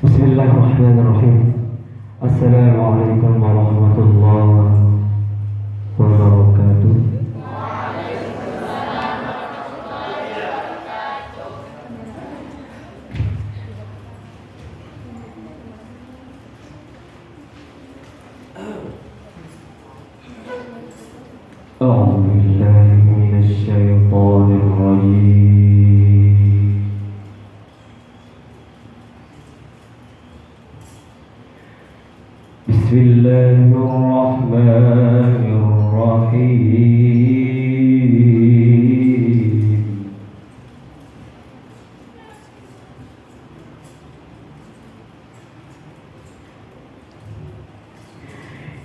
Bismillahirrahmanirrahim. Assalamualaikum warahmatullahi wabarakatuh. أعوذ بالله من الشيطان الرجيم. بسم الله الرحمن الرحيم.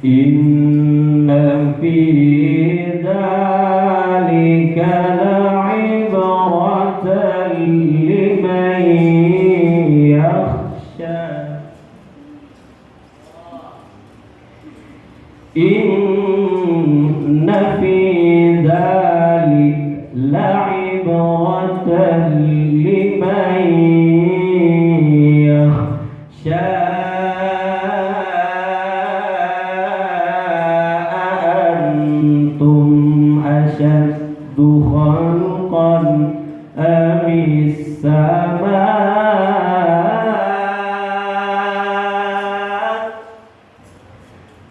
إن في ذلك لعبرة لمن يخشى. إن في ذلك لعبرة لمن يخشى. أأنتم أشد خلقا أم السماء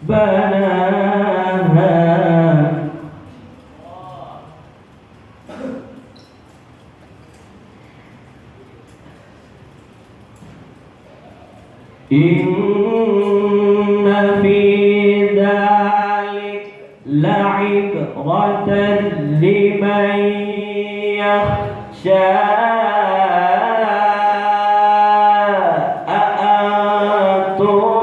بناها إن في ذلك لعبرة لمن يخشى. أأنتم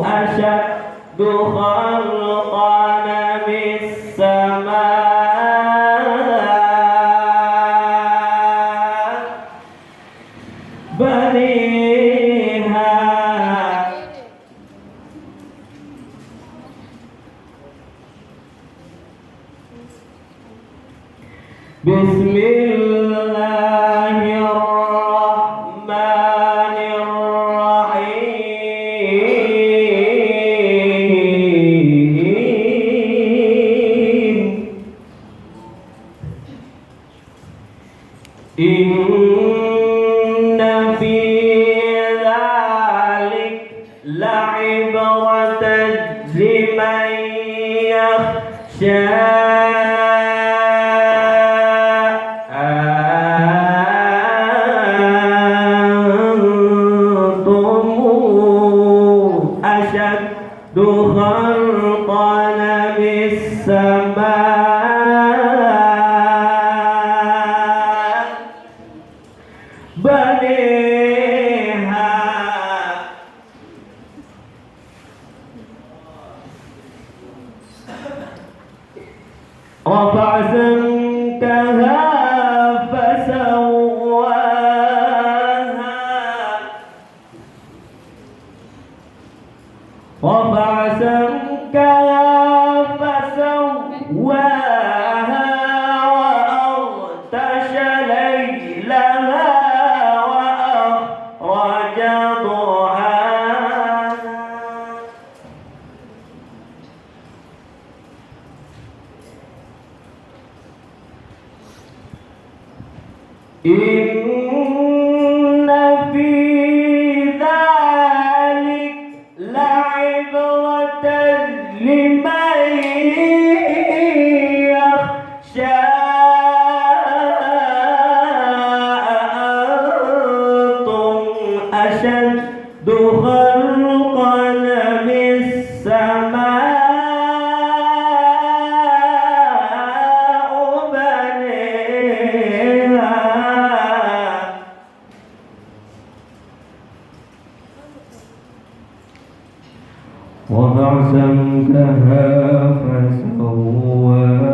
أشد خلقا أم السماء بنيها بسم الله الرحمن الرحيم. إن في ذلك لعبرة لمن يخشى. أشد خلقا من السماء بنيها رفع سمكها فسواها رفع سمكها فسواها وأغطش ليلها وأخرج ضحاها. إن في ذلك لعبرة لمن يخشى. أأنتم أشد خلقا من السماء بنيها وضع سمكها فسواها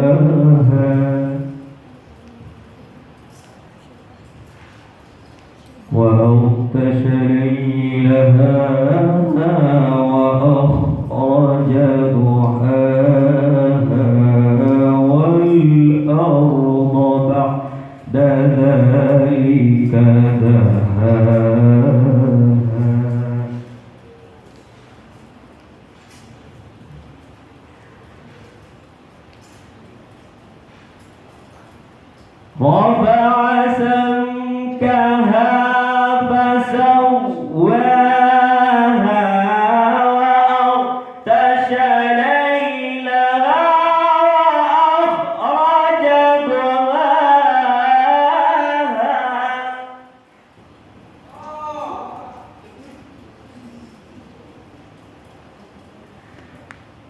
وأغطش ليلها وأخرج ضحاها والأرض بعد ذلك دهاها رفع سمكها فسواها وأغطش ليلها وأخرج ضحاها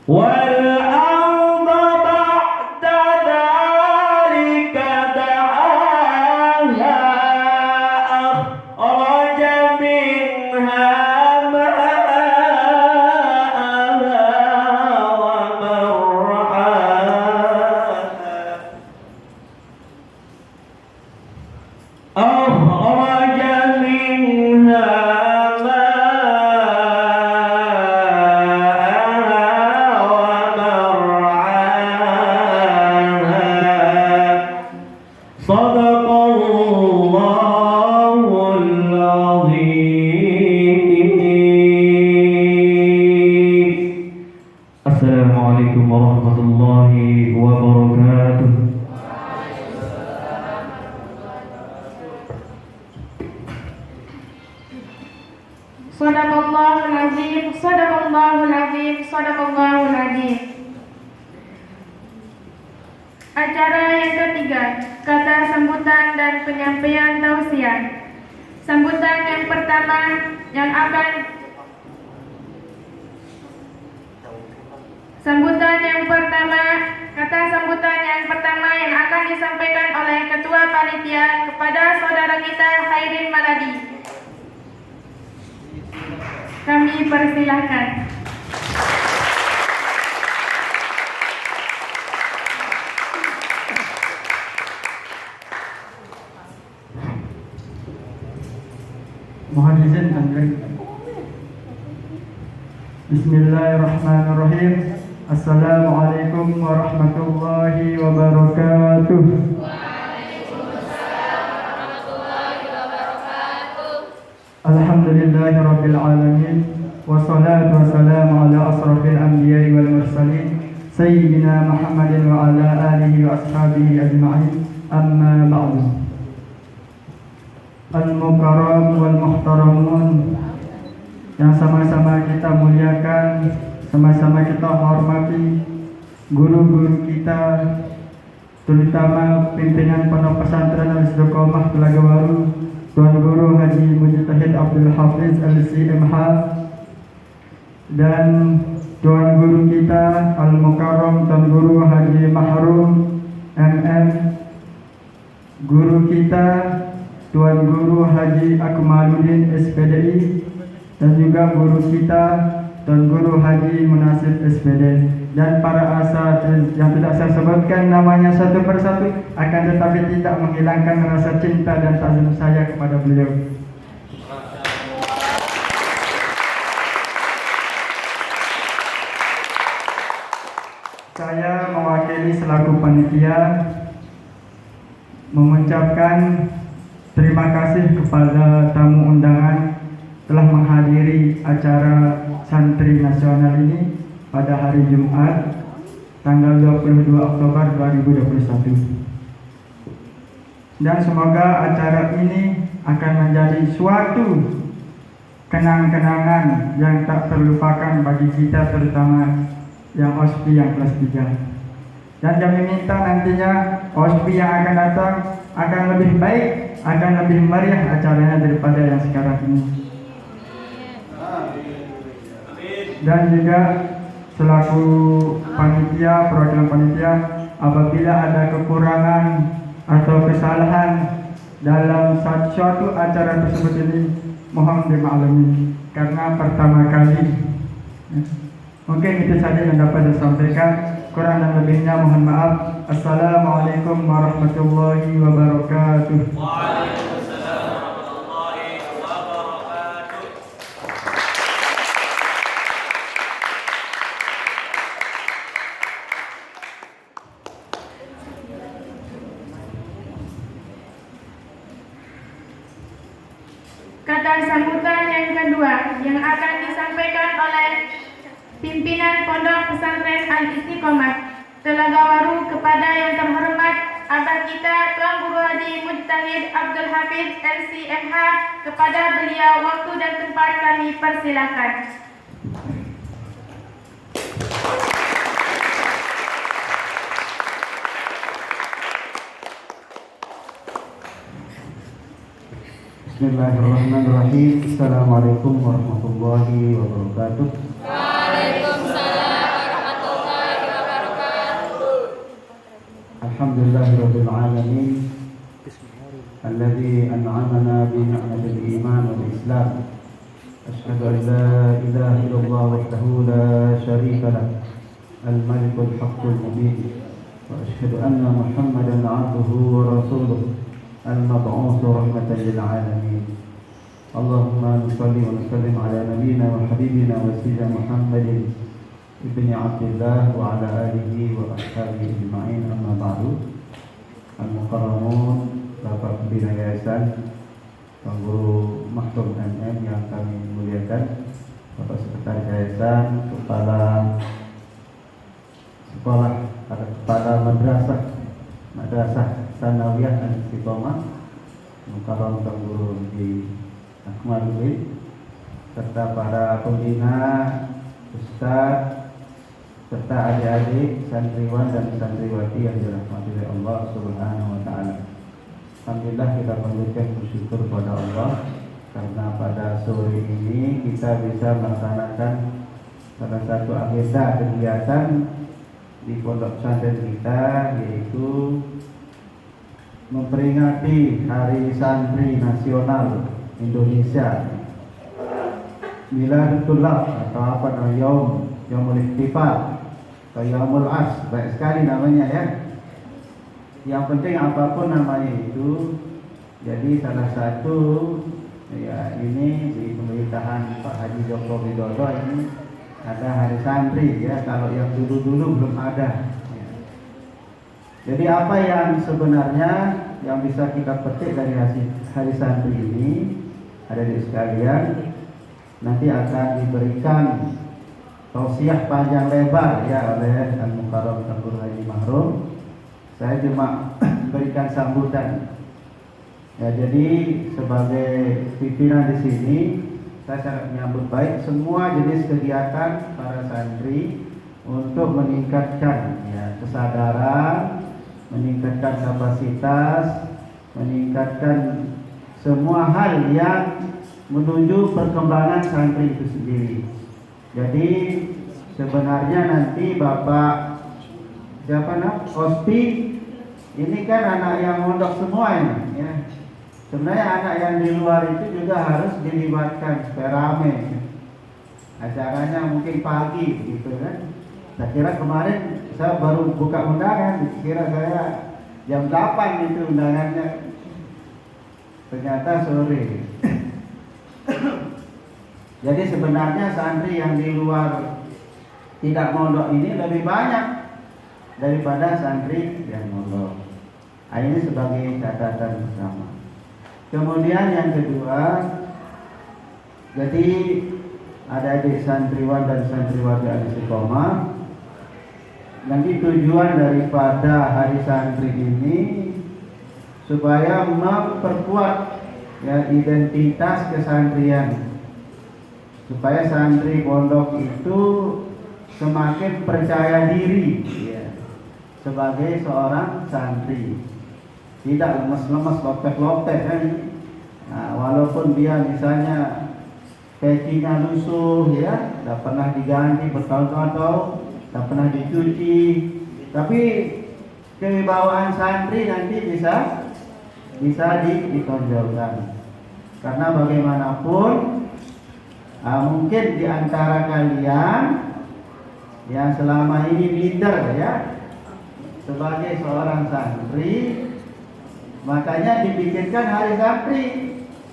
والأرض بعد ذلك دحاها أخرج منها ماءها ومرعاها أخرج منها صدق الله العظيم. السلام عليكم ورحمة الله وبركاته. Sadaqallahul azim, sadaqallahul azim, sadaqallahul azim. Acara yang ketiga, kata sambutan dan penyampaian tausiah. Sambutan yang pertama yang akan kata sambutan yang pertama yang akan disampaikan oleh Ketua Panitia kepada saudara kita Khairin Maladi. Kami persilahkan. Mohon izin Anda. Bismillahirrahmanirrahim. Assalamualaikum warahmatullahi wabarakatuh. Alhamdulillahirabbil alamin wassalatu wassalamu ala asrafil anbiya'i wal mursalin sayyidina Muhammadin wa ala alihi wa ashabihi ajma'in. Amma ba'du. Al-Mukarram wal Muhtaramun, yang sama-sama kita muliakan, sama-sama kita hormati guru-guru kita, terutama pimpinan Pondok Pesantren Al-Istiqomah Telaga Baru, Tuan Guru Haji Mujtahid Abdul Hafiz LCMH, dan Tuan Guru kita Al-Mukarram Tuan Guru Haji Mahrum MM, guru kita Tuan Guru Haji Akmaluddin SPDI, dan juga guru kita Tuan Guru Haji Munasib SPD, dan para asatidz yang tidak saya sebutkan namanya satu persatu, akan tetapi tidak menghilangkan rasa cinta dan takzim saya kepada beliau. Saya mewakili selaku panitia mengucapkan terima kasih kepada tamu undangan telah menghadiri acara Santri Nasional ini pada hari Jumat tanggal 22 Oktober 2021. Dan semoga acara ini akan menjadi suatu kenang-kenangan yang tak terlupakan bagi kita, terutama yang OSPI yang kelas 3. Dan kami minta nantinya OSPI yang akan datang akan lebih baik, akan lebih meriah acaranya daripada yang sekarang ini. Dan juga selaku panitia, perwakilan panitia, apabila ada kekurangan atau kesalahan dalam suatu acara tersebut ini, mohon dimaklumi karena pertama kali. Mungkin itu saja yang dapat saya sampaikan. Kurang dan lebihnya mohon maaf. Assalamualaikum warahmatullahi wabarakatuh. Waalaikumsalam warahmatullahi wabarakatuh. Kata sambutan yang kedua yang akan disampaikan oleh pimpinan Pondok Pesantren Al-Istiqomah Telagawaru kepada yang terhormat Abah kita Tuan Guru Haji Mujtahid Abdul Hafiz LCMH. Kepada beliau waktu dan tempat kami persilakan. Bismillahirrahmanirrahim. Assalamualaikum warahmatullahi wabarakatuh. Waalaikumsalam warahmatullahi wabarakatuh. Alhamdulillahirabbil alamin. Alladzi an'amana bi ni'matil iman wal islam. Asyhadu an la ilaha illallah wahdahu la syarika lah. Al-malikul haqqul mubin. Wa asyhadu anna Muhammadan 'abduhu wa rasuluh. المبعوث رحمة للعالمين. اللهم صل وسلم على نبينا وحبيبنا وسيدنا محمد ابن عبد الله وعلى آله وأصحابه أجمعين. أما بعد. Al-Mukarramun, Bapak Pembina Yayasan, Tuan Guru Mahrum MM yang kami muliakan, Bapak Sekretaris Yayasan, Kepala Sekolah, Kepala Madrasah Sanawiyah Al-Istiqomah, Mukarram Tuan Guru di Akmaludin, serta para pembina, ustaz, serta adik-adik, santriwan dan santriwati yang dirahmati oleh Allah Subhanahu wa taala. Alhamdulillah kita panjatkan bersyukur kepada Allah karena pada sore ini kita bisa melaksanakan salah satu agenda kegiatan di pondok pesantren kita, yaitu memperingati Hari Santri Nasional Indonesia, Miladul Tulab atau apa namanya, Yaumul Ihtifal atau Yaumul As, baik sekali namanya ya. Yang penting apapun namanya itu, jadi salah satu ya ini di pemerintahan Pak Haji Joko Widodo ini ada Hari Santri ya, kalau yang dulu-dulu belum ada. Jadi apa yang sebenarnya yang bisa kita petik dari Hari Santri ini, ada di sekalian, nanti akan diberikan tausiah panjang lebar ya oleh Al-Mukarram Tuan Guru Haji Mahrum. Saya cuma berikan sambutan. Ya, jadi sebagai pimpinan di sini, saya sangat menyambut baik semua jenis kegiatan para santri untuk meningkatkan ya kesadaran, meningkatkan kapasitas, meningkatkan semua hal yang menuju perkembangan santri itu sendiri. Jadi sebenarnya nanti Bapak Ospi ini kan anak yang mondok semua ini ya. Sebenarnya anak yang di luar itu juga harus dilibatkan supaya rame. Acaranya mungkin pagi gitu kan. Saya kira kemarin saya baru buka undangan, kira saya jam 8 itu undangannya, ternyata sore. Jadi sebenarnya santri yang di luar tidak mondok ini lebih banyak daripada santri yang mondok. Ini sebagai catatan bersama. Kemudian yang kedua, jadi adik-adik santriwan dan santriwati Al-Istiqomah, nanti tujuan daripada Hari Santri ini supaya memperkuat ya identitas kesantrian, supaya santri pondok itu semakin percaya diri ya, sebagai seorang santri, tidak lemes-lemes, lopek-lopek kan. Nah, walaupun dia misalnya pecinya lusuh ya, tidak pernah diganti bertahun-tahun, tidak pernah dicuci, tapi kewibawaan santri nanti bisa ditonjolkan. Karena bagaimanapun mungkin di antara kalian yang selama ini leader ya sebagai seorang santri, makanya dibikinkan Hari Santri,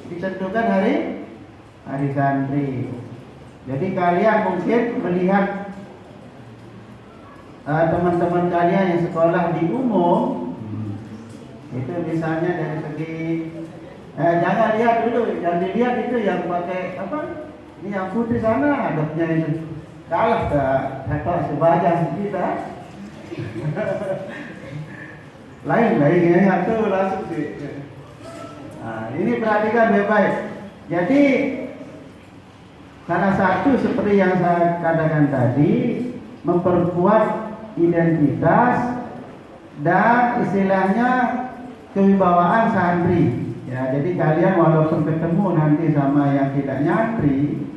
ditentukan hari santri. Jadi kalian mungkin melihat teman-teman kalian yang sekolah di umum itu misalnya dari segi Jangan lihat dulu, yang dilihat itu yang pakai apa? Ini yang putih sana adabnya itu. Kalah tak sebanyak kita. Lain yang itu langsung sih. Nah, ini perhatikan baik-baik. Jadi salah satu seperti yang saya katakan tadi, memperkuat identitas dan istilahnya kewibawaan santri. Ya, jadi kalian walaupun ketemu nanti sama yang tidak nyantri,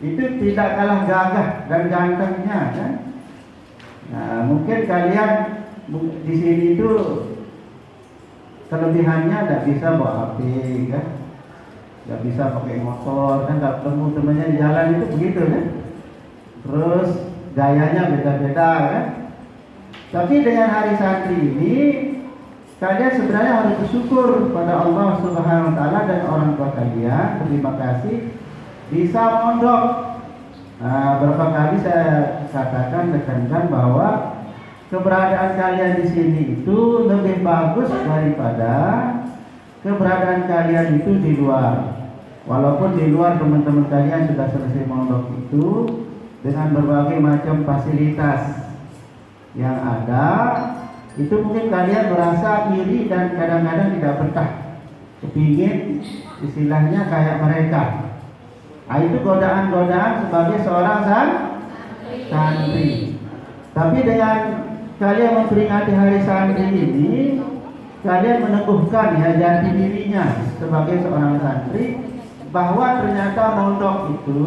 itu tidak kalah gagah dan gantengnya, kan? Nah, mungkin kalian di sini itu kelebihannya tidak bisa bawa HP, kan? Tidak bisa pakai motor, kan? Tidak ketemu temannya di jalan itu begitu, kan? Terus gayanya beda-beda, kan? Tapi dengan hari santri ini, kalian sebenarnya harus bersyukur pada Allah Subhanahu Wa Taala dan orang tua kalian. Terima kasih bisa mondok. Nah, berapa kali saya katakan tekankan bahwa keberadaan kalian di sini itu lebih bagus daripada keberadaan kalian itu di luar. Walaupun di luar teman-teman kalian sudah selesai mondok itu dengan berbagai macam fasilitas yang ada, itu mungkin kalian merasa iri dan kadang-kadang tidak betah, kepingin istilahnya kayak mereka. Itu godaan-godaan sebagai seorang santri. Tapi dengan kalian memperingati hari santri ini, kalian meneguhkan ya jati dirinya sebagai seorang santri, bahwa ternyata mondok itu,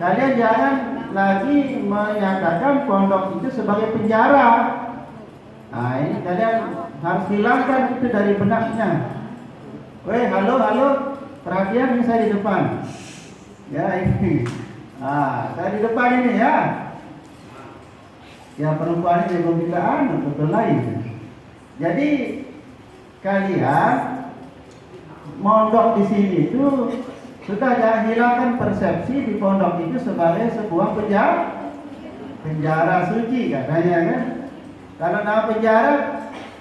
kalian jangan lagi menyatakan pondok itu sebagai penjara. Nah, ini kalian harus hilangkan itu dari benaknya. Weh, halo, perhatian ini saya di depan. Ya, ini. Saya di depan ini ya. Ya, perempuan ini belum kita betul lain. Jadi kalian mondok di sini itu sudah jangan hilangkan persepsi di pondok itu sebagai sebuah penjara suci katanya, kan? Kalau dalam penjara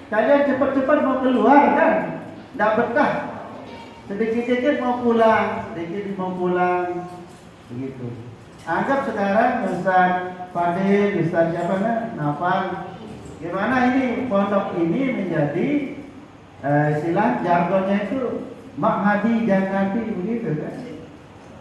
kalian cepat-cepat mau keluar, kan? Tidak betah. Sedikit-sedikit mau pulang, begitu. Anggap sekarang Ustaz Fadil, Ustaz siapa Nafal, gimana ini pondok ini menjadi istilah jargonnya itu Makhadi Jannati, begitu, kan?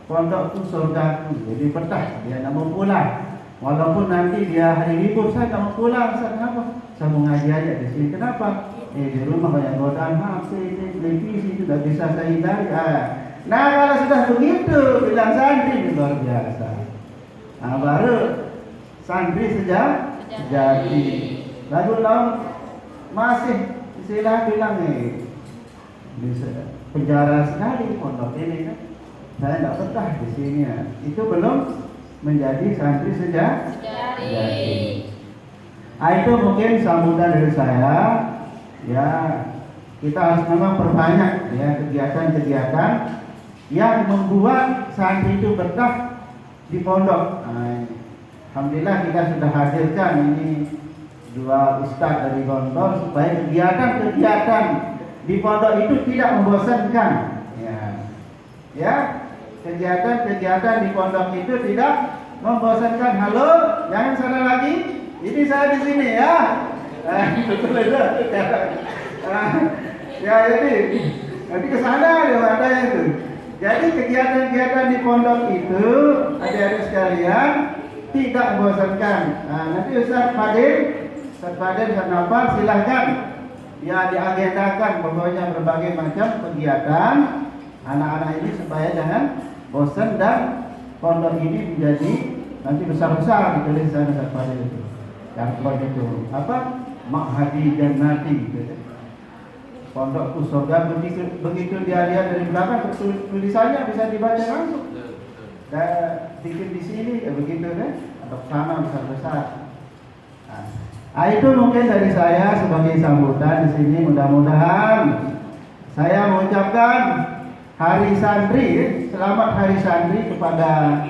Pondok itu surgaku, jadi betah, dia tidak mau pulang. Walaupun nanti dia hari libur, saya tidak mau pulang. Saya kenapa? Saya mau ngaji aja di sini. Kenapa? Di rumah banyak godaan HP, televisi itu tidak bisa saya hindari. Nah, kalau sudah begitu bilang santri itu luar biasa. Nah, baru santri sejati. Lalu masih istilah bilang penjara sekali pondok ini, kan? Saya tidak betah di sini. Itu belum menjadi santri sejati. Itu mungkin sambutan dari saya. Ya, kita harus memang perbanyak ya kegiatan-kegiatan yang membuat santri itu betah di pondok. Alhamdulillah kita sudah hadirkan ini dua ustaz dari Gontor supaya kegiatan-kegiatan di pondok itu tidak membosankan. Ya, kegiatan-kegiatan di pondok itu tidak membosankan. Halo, jangan salah lagi. Ini saya di sini ya. Betul ya. Ya, jadi nanti ke sana ada matanya itu. Jadi kegiatan-kegiatan di pondok itu adik-adik sekalian tidak membosankan. Nanti Ustaz Fadil, Ustaz Nafal silahkan ya diagendakan pokoknya berbagai macam kegiatan anak-anak ini supaya jangan bosan dan pondok ini menjadi nanti besar-besar ditulis sana Ustaz Fadil itu. Yang itu apa? Makhadi Jannati gitu. Pondokku surga, begitu dia lihat dari belakang tulisannya bisa dibaca langsung. Dan bikin di sini ya begitu, kan? Atau sana besar-besar. Itu mungkin dari saya sebagai sambutan di sini. Mudah-mudahan saya mengucapkan Hari Santri, selamat Hari Santri kepada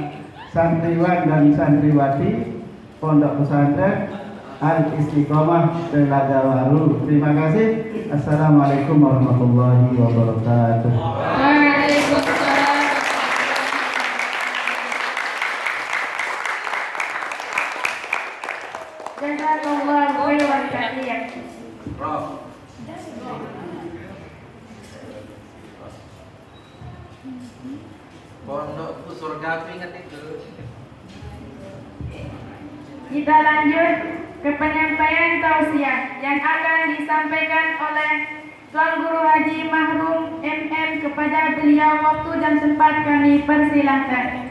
santriwan dan santriwati Pondok Pesantren Al Istiqomah Telaga Waru. Terima kasih. Assalamualaikum warahmatullahi wabarakatuh. Waalaikumsalam. Jazakallahu khairan katsiran. Pondokku surga ingat itu. Kita lanjut ke penyampaian tausiah yang akan disampaikan oleh Tuan Guru Haji Mahrum MM. Kepada beliau waktu dan tempat kami persilahkan.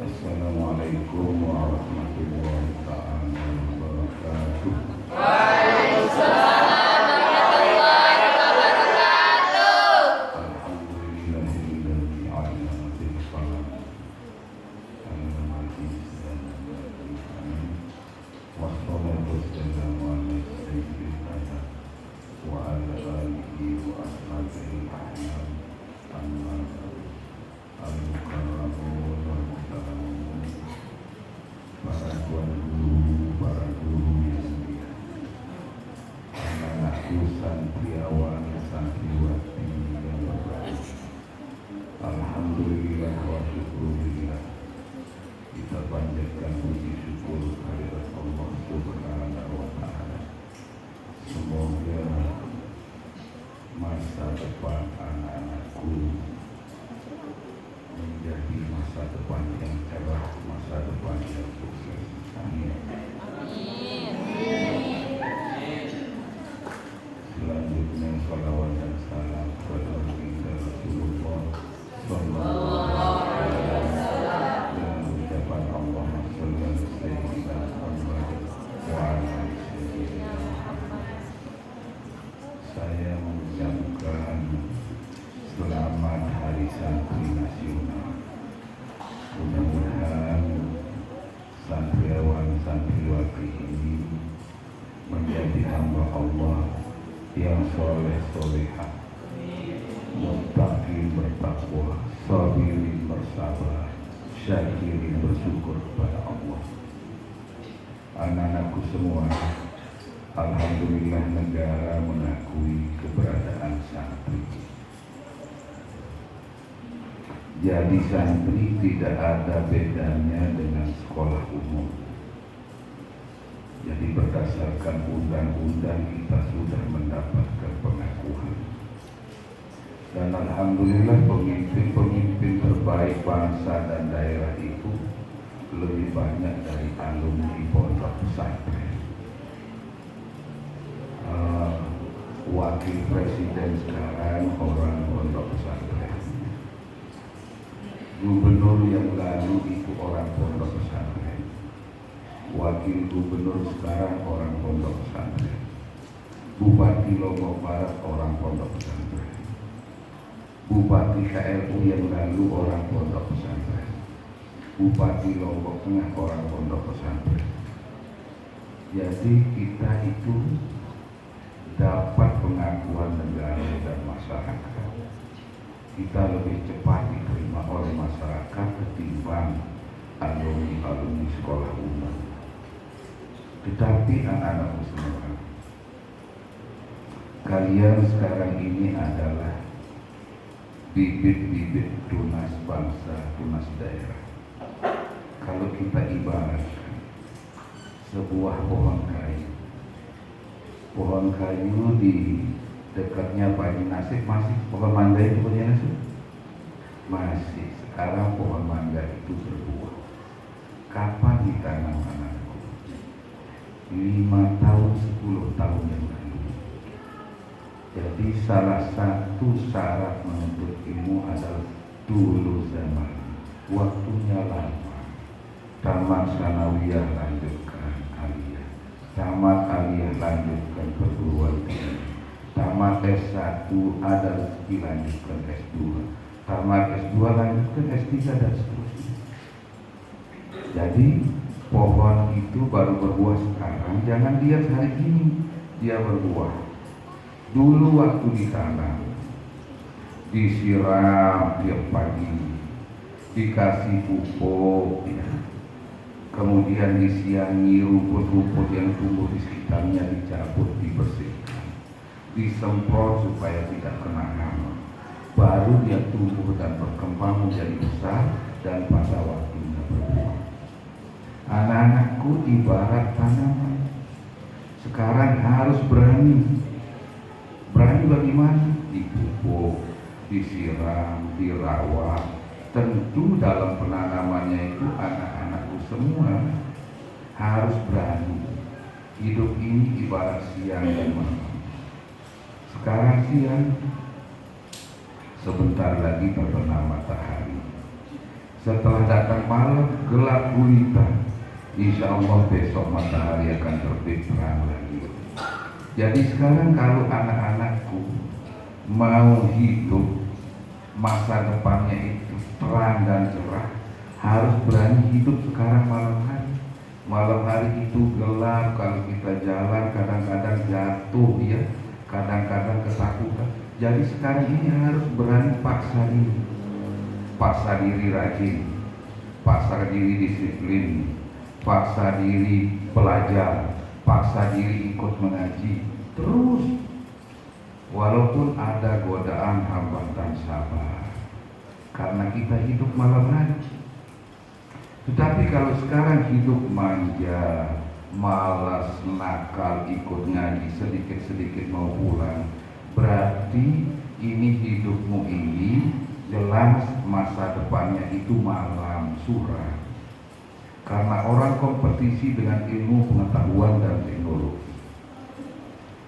Assalamualaikum warahmatullahi taala wabarakatuh. Alhamdulillahilladzi 'alama bil qalam. 'Allama al-insana ma lam ya'lam. Wassalatu wassalamu ala sayyidil anam wa ala alihi wa ashabihi ajma'in. Amma ba'du. Al-mukarramun wal mukarramun, para tuan guru, para guru yang mulia, anak-anakku santriawan, santriwati yang berbahagia. Alhamdulillah wa syukurillah, kita panjatkan puji syukur kehadirat Allah Subhanahu wa ta'ala. Semoga masa depan anak-anakku menjadi masa depan yang cerah, masa depan yang sukses. Amin. Selanjutnya salawat dan salam kepada baginda Rasulullah sallallahu alaihi wasallam dengan ucapan Allahumma shalli ala sayyidina Muhammad wa ala ali sayyidina Muhammad. Saya mengucapkan selamat Hari Santri Nasional. Mudah-mudahan santriawan santriwati ini menjadi hamba Allah yang soleh solehah, muttaqin bertakwa, sabirin bersabar, syakirin bersyukur kepada Allah. Anak-anakku semua, alhamdulillah negara mengakui keberadaan santri. Jadi santri tidak ada bedanya dengan sekolah umum. Jadi berdasarkan undang-undang kita sudah mendapatkan pengakuan. Dan alhamdulillah pemimpin-pemimpin terbaik bangsa dan daerah itu lebih banyak dari alumni pondok pesantren. Wakil presiden sekarang orang pondok pesantren. Gubernur yang lalu itu orang pondok pesantren. Wakil gubernur sekarang orang pondok pesantren. Bupati Lombok Barat orang pondok pesantren. Bupati KLU yang lalu orang pondok pesantren. Bupati Lombok Tengah orang pondok pesantren. Jadi kita itu dapat pengakuan negara dan masyarakat. Kita lebih cepat diterima oleh masyarakat ketimbang alumni sekolah umum. Tetapi anak-anak semua, kalian sekarang ini adalah bibit-bibit tunas bangsa, tunas daerah. Kalau kita ibaratkan sebuah pohon kayu di dekatnya Pak Nasib masih pohon mangga itu punya Nasib? Masih. Sekarang pohon mangga itu berbuah. Kapan ditanam anakku? 5 tahun, 10 tahun yang lalu. Jadi salah satu syarat menuntut ilmu adalah dulu zaman. Waktunya lama. Tamat sanawiyah lanjutkan aliyah. Tamat aliyah lanjutkan perguruan tinggi. Tamat S1 ada rezeki lanjutkan S2. Tamat S2 lanjutkan S3 dan seterusnya. Jadi pohon itu baru berbuah sekarang. Jangan lihat hari ini dia berbuah. Dulu waktu ditanam disiram tiap pagi, dikasih pupuk, ya. Kemudian disiangi, rumput-rumput yang tumbuh di sekitarnya dicabut, dibersihkan, disemprot supaya tidak kena hama. Baru dia tumbuh dan berkembang menjadi besar dan pada waktunya berbuah. Anak-anakku ibarat tanaman. Sekarang harus berani. Berani bagaimana? Dipupuk, disiram, dirawat. Tentu dalam penanamannya itu anak-anakku semua harus berani. Hidup ini ibarat siang dan malam. Sekarang siang, sebentar lagi terbenam matahari. Setelah datang malam, gelap gulita. Insya Allah besok matahari akan terbit terang lagi. Jadi sekarang kalau anak-anakku mau hidup masa depannya itu terang dan cerah, harus berani hidup sekarang malam hari. Malam hari itu gelap, kalau kita jalan kadang-kadang jatuh, ya, kadang-kadang ketakutan. Jadi sekarang ini harus berani paksa diri rajin, paksa diri disiplin, paksa diri belajar, paksa diri ikut mengaji terus. Walaupun ada godaan, hambatan, sabar, karena kita hidup malam hari. Tetapi kalau sekarang hidup manja, malas, nakal, ikut ngaji, sedikit-sedikit mau pulang, berarti ini hidupmu ini jelas masa depannya itu malam suram. Karena orang kompetisi dengan ilmu pengetahuan dan teknologi.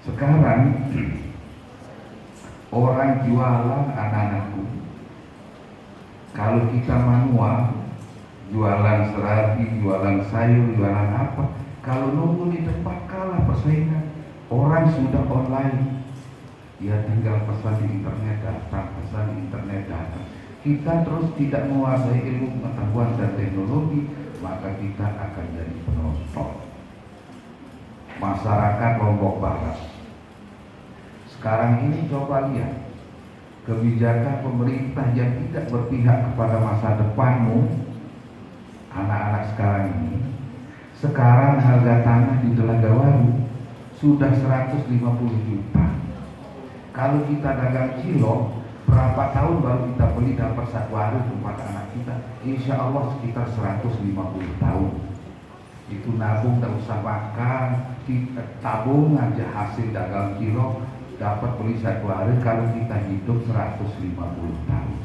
Sekarang orang jualan anak-anakku, kalau kita manual, jualan serabi, jualan sayur, jualan apa, kalau nunggu di tempat kalah persaingan. Orang sudah online, ya tinggal pesan di internet datang, pesan di internet datang. Kita terus tidak menguasai ilmu pengetahuan dan teknologi, maka kita akan jadi penonton. Masyarakat Lombok Barat sekarang ini, coba lihat kebijakan pemerintah yang tidak berpihak kepada masa depanmu. Anak-anak sekarang ini, sekarang harga tanah di Telaga Waru sudah 150 juta. Kalau kita dagang cilok, berapa tahun baru kita beli dapat satu hari tempat anak kita? Insya Allah sekitar 150 tahun. Itu nabung, tak usah makan, kita tabung aja hasil dagang cilok, dapat beli satu hari. Kalau kita hidup 150 tahun,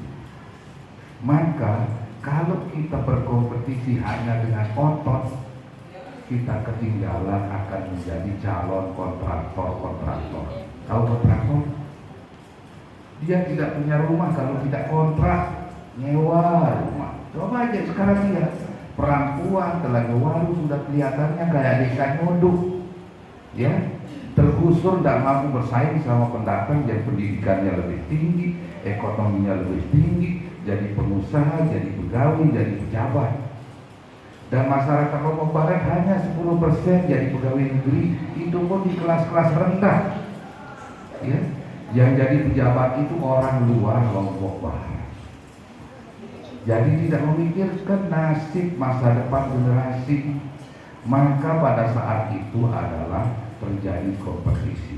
maka kalau kita berkompetisi hanya dengan otot, kita ketinggalan akan menjadi calon kontraktor. Tahu kontraktor? Dia tidak punya rumah kalau tidak kontrak, nyewa rumah. Coba aja sekarang lihat, perempuan Telaga Waru sudah kelihatannya kayak desa nyodok, ya, tergusur, tidak mampu bersaing sama pendatang yang pendidikannya lebih tinggi, ekonominya lebih tinggi, jadi pengusaha, jadi pegawai, jadi pejabat. Dan masyarakat Lombok Barat hanya 10% jadi pegawai negeri, itu pun di kelas-kelas rendah, ya. Yang jadi pejabat itu orang luar Lombok Barat. Jadi tidak memikirkan nasib masa depan generasi. Maka pada saat itu adalah terjadi kompetisi.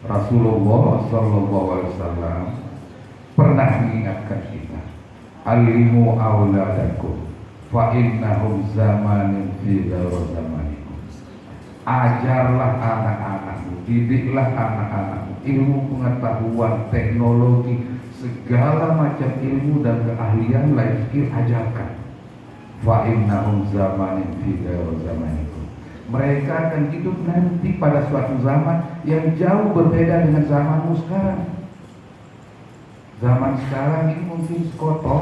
Rasulullah SAW pernah mengingatkan kita, alimu auladakum fa innahum zamanin fi zamanikum. Ajarlah anak-anakmu, didiklah anak-anakmu, ilmu pengetahuan, teknologi, segala macam ilmu dan keahlian, life skill, ajarkan. Fa innahum zamanin fi zamanikum. Mereka akan hidup nanti pada suatu zaman yang jauh berbeda dengan zamanmu sekarang. Zaman sekarang ini mungkin sekotor,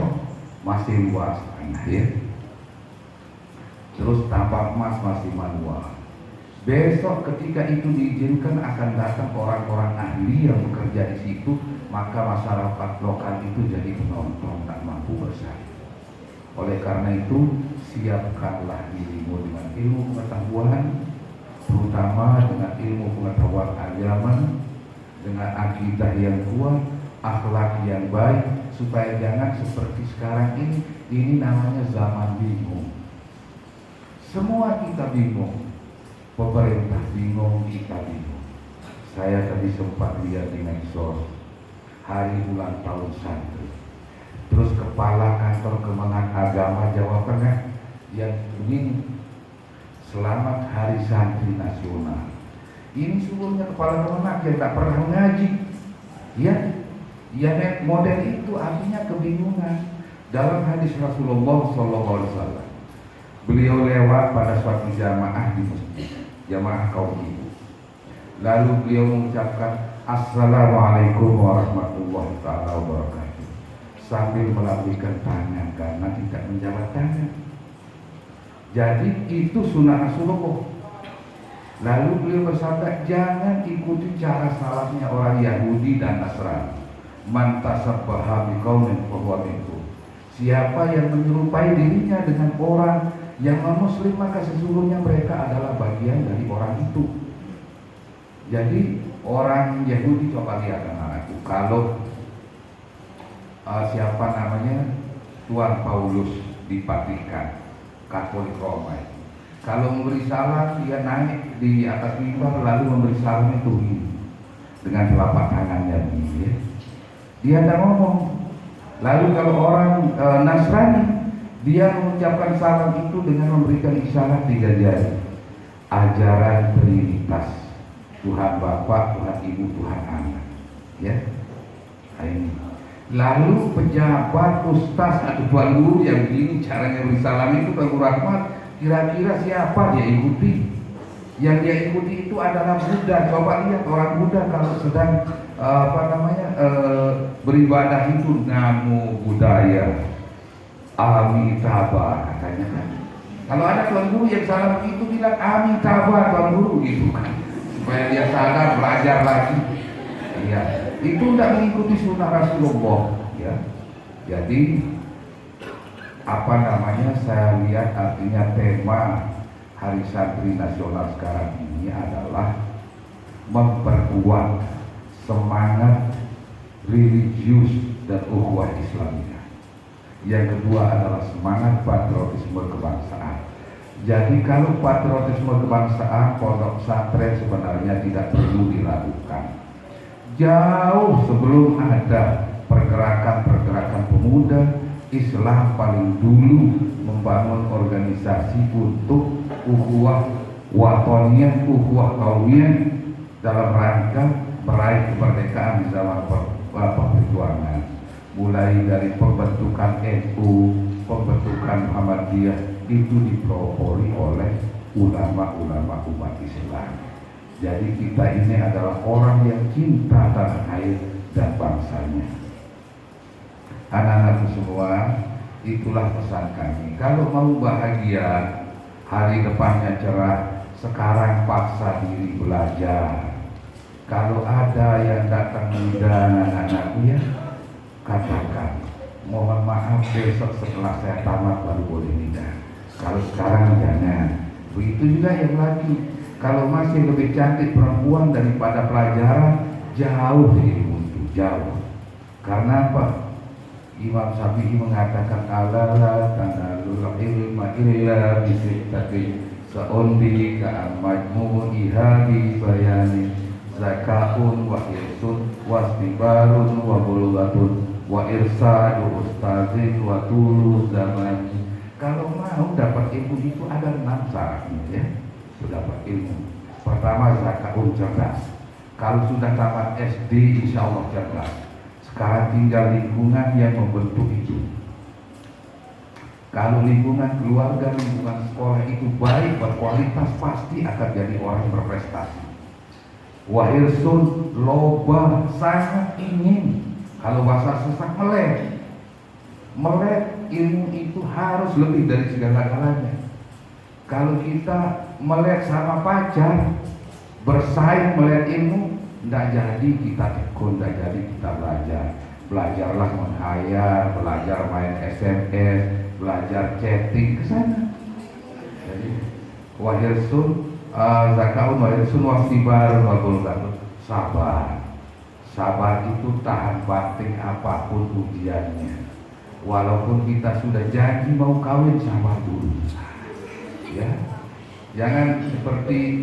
masih luas tanah, ya. Terus tambang emas masih manual. Besok ketika itu diizinkan akan datang orang-orang ahli yang bekerja di situ, maka masyarakat lokal itu jadi penonton, tak mampu bersaing. Oleh karena itu, siapkanlah dirimu dengan ilmu pengetahuan, terutama dengan ilmu pengetahuan agama, dengan akidah yang kuat, akhlak yang baik, supaya jangan seperti sekarang ini namanya zaman bingung. Semua kita bingung, pemerintah bingung, kita bingung. Saya tadi sempat lihat di medsos hari ulang tahun santri, terus kepala kantor Kemenang Agama Jawa Tengah yang begini, selamat hari santri nasional. Ini sungguhnya kepala Kemenang yang tak pernah mengaji, ya. Ya, model itu artinya kebingungan. Dalam hadis Rasulullah SAW, beliau lewat pada suatu jamaah di masjid, jamaah kaum ibu. Lalu beliau mengucapkan Assalamualaikum warahmatullahi wabarakatuh sambil melambaikan tangan karena tidak menjabat tangan. Jadi itu sunnah Rasulullah. Lalu beliau bersabda, jangan ikuti cara salahnya orang Yahudi dan Nasrani. Man tasabbaha biqaumin fahuwa minhum. Siapa yang menyerupai dirinya dengan orang yang non-muslim, maka sesungguhnya mereka adalah bagian dari orang itu. Jadi orang Yahudi, coba lihat anak-anakku, kalau siapa namanya Tuan Paulus di Vatikan Katolik Roma, kalau memberi salam dia naik di atas mimbar lalu memberi salam itu dengan telapak tangannya begini, ya. Dia tidak ngomong. Lalu kalau orang Nasrani, dia mengucapkan salam itu dengan memberikan isyarat 3 jari. Ajaran Trinitas, Tuhan Bapa, Tuhan Ibu, Tuhan Anak, ya. Ini. Lalu pejabat, ustaz atau tuan guru yang begini caranya beri salam itu ke Guru Rahmat, kira-kira siapa dia ikuti? Yang dia ikuti itu adalah Buddha. Coba lihat orang Buddha kalau sedang beribadah itu namo Buddhaya, Amitabha katanya kan. Kalau ada tuan guru yang salah begitu bilang Amitabha tuan guru gitu kan, supaya dia sadar belajar lagi. Ya, itu tidak mengikuti sunnah Rasulullah. Ya, jadi apa namanya, saya lihat artinya tema Hari Santri Nasional sekarang ini adalah memperkuat semangat religius dan ukhuwah Islamiyah. Yang kedua adalah semangat patriotisme kebangsaan. Jadi kalau patriotisme kebangsaan, pondok pesantren sebenarnya tidak perlu dilakukan. Jauh sebelum ada pergerakan-pergerakan pemuda, Islam paling dulu membangun organisasi untuk ukhuwah watoniyah, ukhuwah kaumiyah dalam rangka meraih kemerdekaan di zaman perjuangan. Mulai dari pembentukan NU, pembentukan Muhammadiyah itu dipelopori oleh ulama-ulama umat Islam. Jadi kita ini adalah orang yang cinta tanah air dan bangsanya. Anak-anakku semua, itulah pesan kami. Kalau mau bahagia, hari depannya cerah, sekarang paksa diri belajar. Kalau ada yang datang muda anak-anakku, ya katakan, mohon maaf besok setelah saya tamat baru boleh nikah. Kalau sekarang jangan. Begitu juga yang lagi, kalau masih lebih cantik perempuan daripada pelajaran, jauh ilmu itu, jauh. Karena apa? Imam Syafi'i mengatakan ala tanalul ilma illa bisittati sa'undi ka'an majmu'iha bi bayani zakatun wa irsun wastibarun wa bulughatun wa irsadu ustazin wa tulu zaman. Kalau mau dapat ilmu itu ada 6 syaratnya, ya. Sudah dapat ilmu. Pertama, zakatun cerdas. Kalau sudah tamat SD, insya Allah cerdas. Sekarang tinggal lingkungan yang membentuk itu. Kalau lingkungan keluarga, lingkungan sekolah itu baik, berkualitas, pasti akan jadi orang berprestasi. Wahirsun, loba, sangat ingin. Kalau bahasa sesak, melek. Melek, ilmu itu harus lebih dari segala-galanya. Kalau kita melek sama pacar, bersaing melek ilmu, tidak jadi kita tekun, tidak jadi kita belajar. Belajarlah menghayal, belajar main SMS, belajar chatting ke sana. Jadi wahirsun zakaun wahirsun wasibar wabulgatun, sabar. Sabar itu tahan banting apapun ujiannya. Walaupun kita sudah janji mau kawin, sabar dulu. Ya, jangan seperti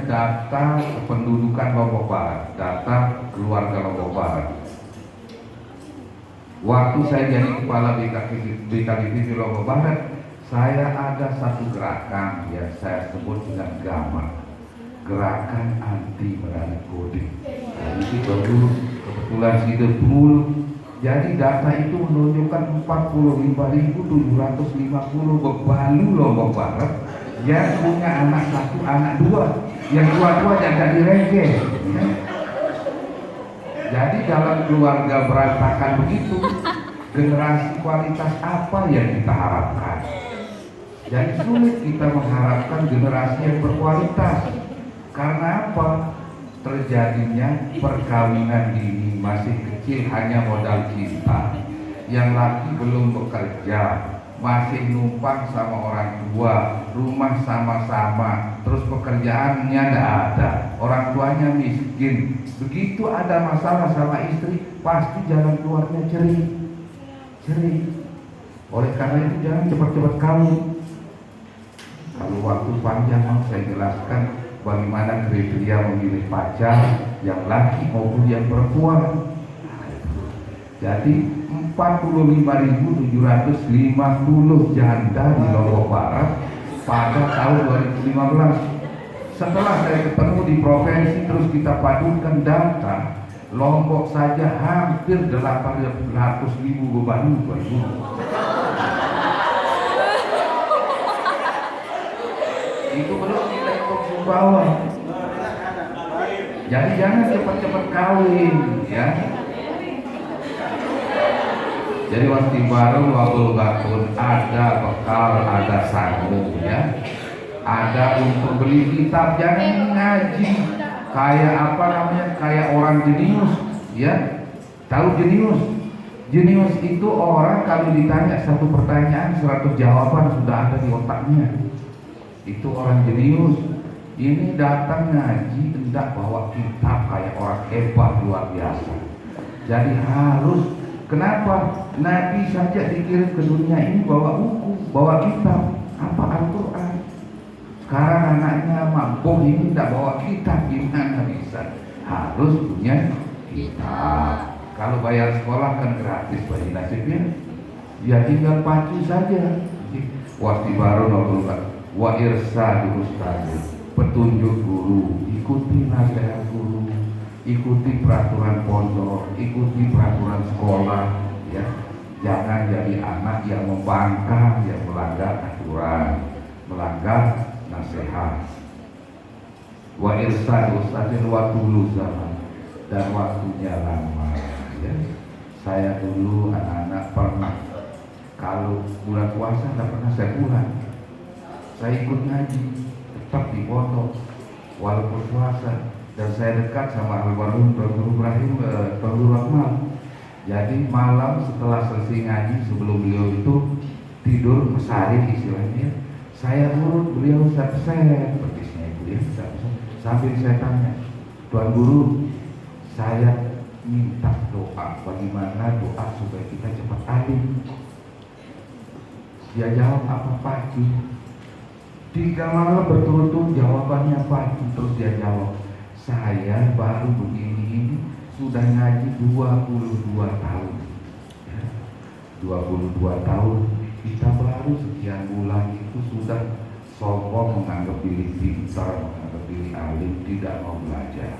data kependudukan Lombok Barat, data keluarga Lombok Barat. Waktu saya jadi kepala BKKP di Lombok Barat, saya ada satu gerakan yang saya sebut dengan GAMA, gerakan anti menarik kode. Itu baru kebetulan sido mulu. Jadi data itu menunjukkan 45.750 bebalu Lombok Barat yang punya anak satu, anak dua, yang tua-tua jangan direngke. Ya. Jadi dalam keluarga berantakan begitu, generasi kualitas apa yang kita harapkan? Jadi sulit kita mengharapkan generasi yang berkualitas. Karena apa? Terjadinya perkawinan dini masih kecil, hanya modal cinta. Yang laki belum bekerja, masih numpang sama orang tua, rumah sama-sama, terus pekerjaannya tidak ada, orang tuanya miskin. Begitu ada masalah sama istri, pasti jalan keluarnya ceri. Oleh karena itu jangan cepat-cepat kawin. Kalau waktu panjang mau saya jelaskan bagaimana kriteria memilih pacar yang laki maupun yang perempuan. Jadi 45.750 janda di Lombok Barat pada tahun 2015. Setelah saya ketemu di provinsi, terus kita padukan data, Lombok saja hampir 800.000 beban. Itu belum kita hitung sumbawa. Jadi jangan cepat-cepat kawin, ya. Jadi waktu baru wabul batun ada bekal, ada sanggup, ya. Ada untuk beli kitab, jangan ngaji kayak kayak orang jenius, ya. Tahu jenius? Jenius itu orang kalau ditanya satu pertanyaan 100 jawaban sudah ada di otaknya. Itu orang jenius. Ini datang ngaji tidak bawa kitab kayak orang hebat luar biasa. Jadi harus, kenapa? Nabi saja dikirim ke dunia ini bawa buku, bawa kitab, apa Al-Quran. Sekarang anaknya mampu ini tidak bawa kitab, gimana bisa? Harus punya kitab. Kalau bayar sekolah kan gratis bagi nasibnya, ya tinggal pacu saja. Wasti baru nolak. Wa irsadu ustaz, petunjuk guru, ikuti nasihat guru, ikuti peraturan pondok, ikuti peraturan sekolah, ya. Jangan jadi anak yang membangkang, yang melanggar aturan, melanggar nasihat. Wa irsadu ustaz, waktu dulu zaman dan waktunya lama, ya. Saya dulu anak-anak pernah kalau bulan puasa tidak pernah saya pulang. Saya ikut ngaji, tetap di pondok walaupun puasa, dan saya dekat sama almarhum Tuan Guru Ibrahim, Tuan Guru Akmal. Jadi malam setelah selesai ngaji, sebelum beliau itu tidur mesari istilahnya, saya urut beliau set-set petisnya itu, ya, sambil saya tanya, Tuan Guru, saya minta doa, bagaimana doa supaya kita cepat alim? Dia jawab apa pagi? 3 malam berturut-turut jawabannya pagi. Terus dia jawab, saya baru begini sudah ngaji 22 tahun, ya. 22 tahun, kita baru sekian bulan itu sudah sombong, menganggap diri pintar, menganggap diri alim, tidak mau belajar.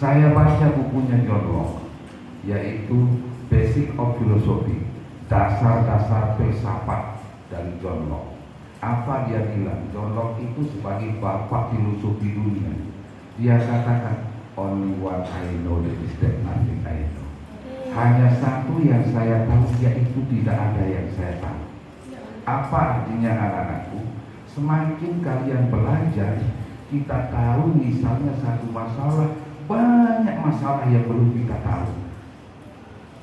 Saya baca bukunya John Locke, yaitu Basic of Philosophy, dasar-dasar filsafat dari John Locke. Apa dia bilang? John Locke itu sebagai bapak filosofi dunia. Dia katakan, only one I know, that is that nothing I know. Hanya satu yang saya tahu, yaitu tidak ada yang saya tahu. Apa artinya anak-anakku? Semakin kalian belajar, kita tahu misalnya satu masalah, banyak masalah yang belum kita tahu.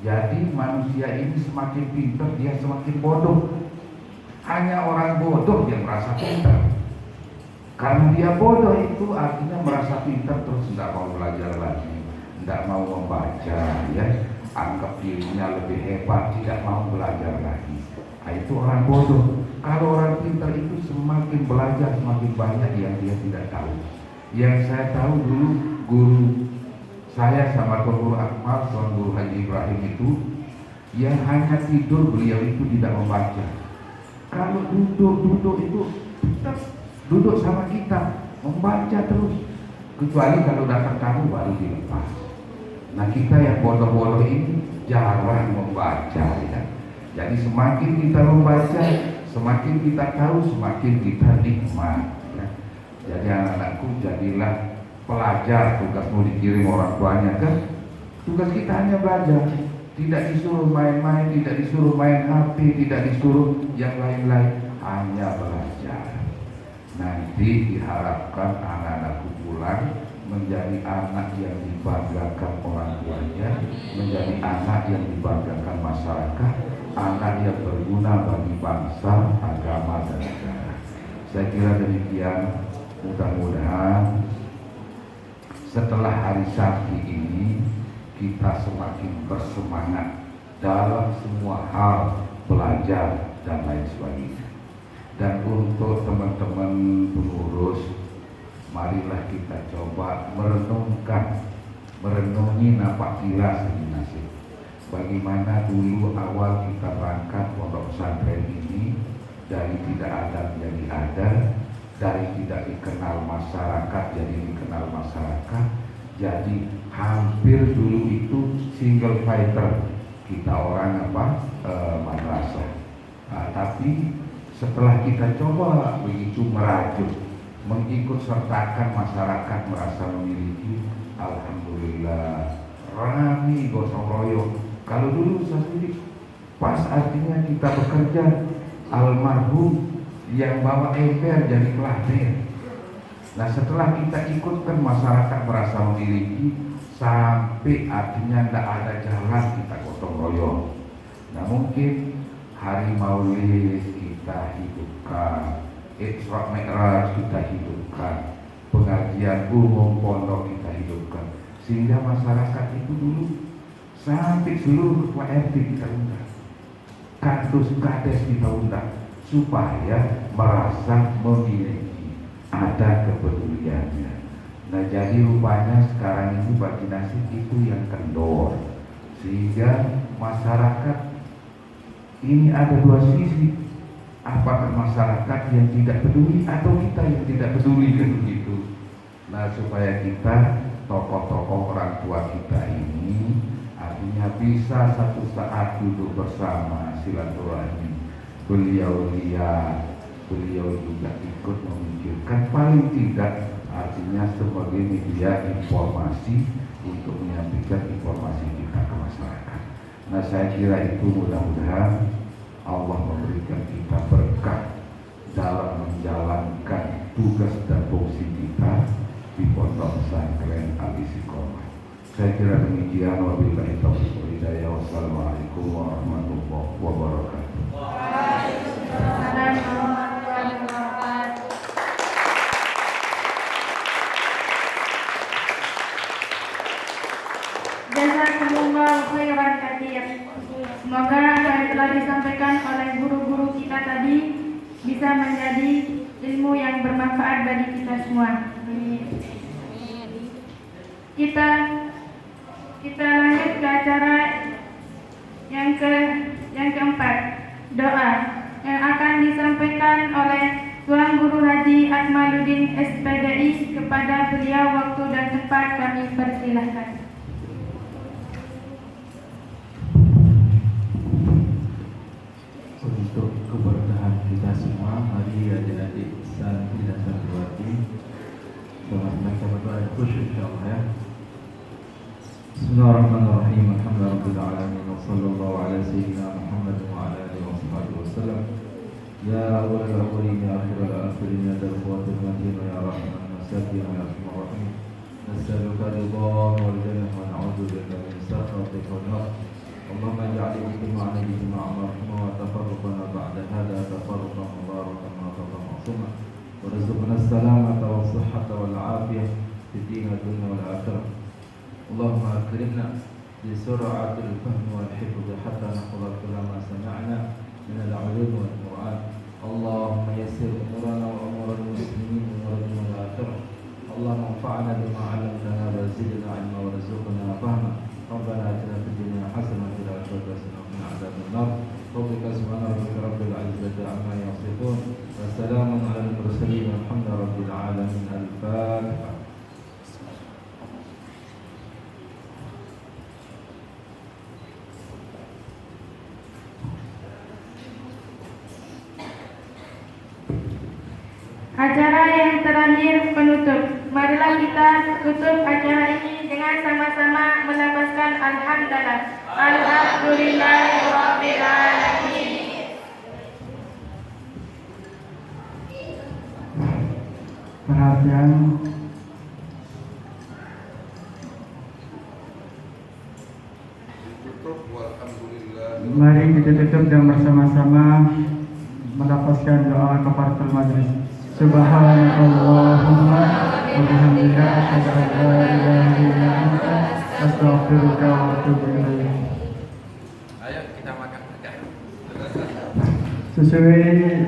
Jadi manusia ini semakin pintar, dia semakin bodoh. Hanya orang bodoh yang merasa pintar. Karena dia bodoh itu artinya merasa pintar terus tidak mau belajar lagi. tidak mau membaca, ya, anggap dirinya lebih hebat, tidak mau belajar lagi. Nah, itu orang bodoh. Kalau orang pintar itu semakin belajar semakin banyak yang dia tidak tahu. Yang saya tahu dulu guru saya sama guru Akmal, Tuan Guru Haji Ibrahim itu, yang hanya tidur beliau itu tidak membaca. Kalau duduk itu tetap duduk sama kita, membaca terus. Kecuali kalau datang tamu baru dilepas. Nah, kita yang bodoh-bodoh ini jarang membaca, ya. Jadi semakin kita membaca, semakin kita tahu, semakin kita nikmat, ya. Jadi anak-anakku, jadilah pelajar. Tugasmu dikirim orang tuanya kan? Tugas kita hanya belajar. Tidak disuruh main-main, tidak disuruh main HP, tidak disuruh yang lain-lain, hanya belajar. Nanti diharapkan anak-anakku pulang menjadi anak yang dibanggakan orang tuanya, menjadi anak yang dibanggakan masyarakat, anak yang berguna bagi bangsa, agama, dan negara. Saya kira demikian. Mudah-mudahan setelah hari Sabti ini kita semakin bersemangat dalam semua hal belajar dan lain sebagainya. Dan untuk teman-teman pengurus, marilah kita coba merenungi napak tilas ini nasib. Bagaimana dulu awal kita berangkat pondok pesantren ini, dari tidak ada menjadi ada, dari tidak dikenal masyarakat jadi dikenal masyarakat. Jadi hampir dulu itu single fighter kita orang madrasah. Tapi setelah kita coba begitu merajut, mengikut sertakan masyarakat merasa memiliki, alhamdulillah rami gotong royong. Kalau dulu sendiri pas artinya kita bekerja, almarhum yang bawa ember jadi pelatihan. Nah, setelah kita ikutkan masyarakat merasa memiliki, sampai artinya tidak ada jalan kita gotong royong. Nah, mungkin hari Maulid kita hidupkan, Isra Mi'raj kita hidupkan, pengajian umum pondok kita hidupkan, sehingga masyarakat itu dulu sampai seluruh ketua RT kita undang, kardus kades kita undang, supaya merasa memiliki, ada kepeduliannya. Nah, jadi rupanya sekarang ini bagi nasib itu yang kendor, sehingga masyarakat ini ada dua sisi. Apakah masyarakat yang tidak peduli atau kita yang tidak peduli, kan begitu. Nah, supaya kita tokoh-tokoh orang tua kita ini artinya bisa satu saat duduk bersama silaturahmi. Beliau lihat, beliau juga ikut memikirkan, paling tidak artinya sebagai media informasi untuk menyampaikan informasi kita ke masyarakat. Nah, saya kira itu mudah-mudahan Allah memberikan kita berkah dalam menjalankan tugas dan fungsi kita di Pondok Pesantren Al-Istiqomah. Saya kira demikian. Wabillahi taufiq wal hidayah. Wassalamualaikum warahmatullahi wabarakatuh. Waalaikumsalam warahmatullahi wabarakatuh. Jazakumullah khairan katsir. Semoga apa yang telah disampaikan oleh guru-guru kita tadi bisa menjadi ilmu yang bermanfaat bagi kita semua. Kita lanjut ke acara yang keempat, doa yang akan disampaikan oleh Tuan Guru Haji Akmaluddin SPDI. Kepada beliau waktu dan tempat kami persilahkan. Untuk keberkahan kita semua, mari adik-adik santri dan santriwati sama-sama berdoa khusyuk insyaallah ya. Bismillahirrahmanirrahim. Alhamdulillahirabbil alamin wa sallallahu ala sayyidina Muhammad wa ala alihi wasallam. Ya awwalal awwalin ya akhiral akhirin ya dzal quwwatil matin ya rahman masakin ya arhamar rahim. Nas'aluka ridha wal jannah wa na'udzu bika min sakhatika wan nar. اللهم اجعل اجتماعنا اجتماعا مرحوما وتفرقنا بعد هذا تفرقا مباركا وتفرقا معصوما وارزقنا السلامة والصحة والعافية في الدين والدنيا والآخرة اللهم أكرمنا بسرعة الفهم والحفظ حتى نحفظ كل ما سمعنا من العلوم والقرآن. اللهم يسر أمورنا وأمور المسلمين وأمور الدنيا والآخرة. اللهم انفعنا بما علمتنا وزدنا علما وارزقنا فهما. ربنا آتنا في الدنيا حسنة وفي الآخرة حسنة وقنا عذاب النار. ربك سبحان ربك رب العزة عما يصفون وسلام على المرسلين والحمد لله رب العالمين. الفاتحة. Acara yang terakhir penutup. Marilah kita tutup acara ini dengan sama-sama melafazkan alhamdulillah. Alhamdulillahirabbil alamin. Perhatian. Ditutup walhamdulillah. Mari kita tutup dan bersama-sama melafazkan doa kafaratul majlis. Subhanallahumma wa bihamdika asyhadu an la ilaha illa anta astaghfiruka wa atubu ilaik. Ayo kita makan. Sesuai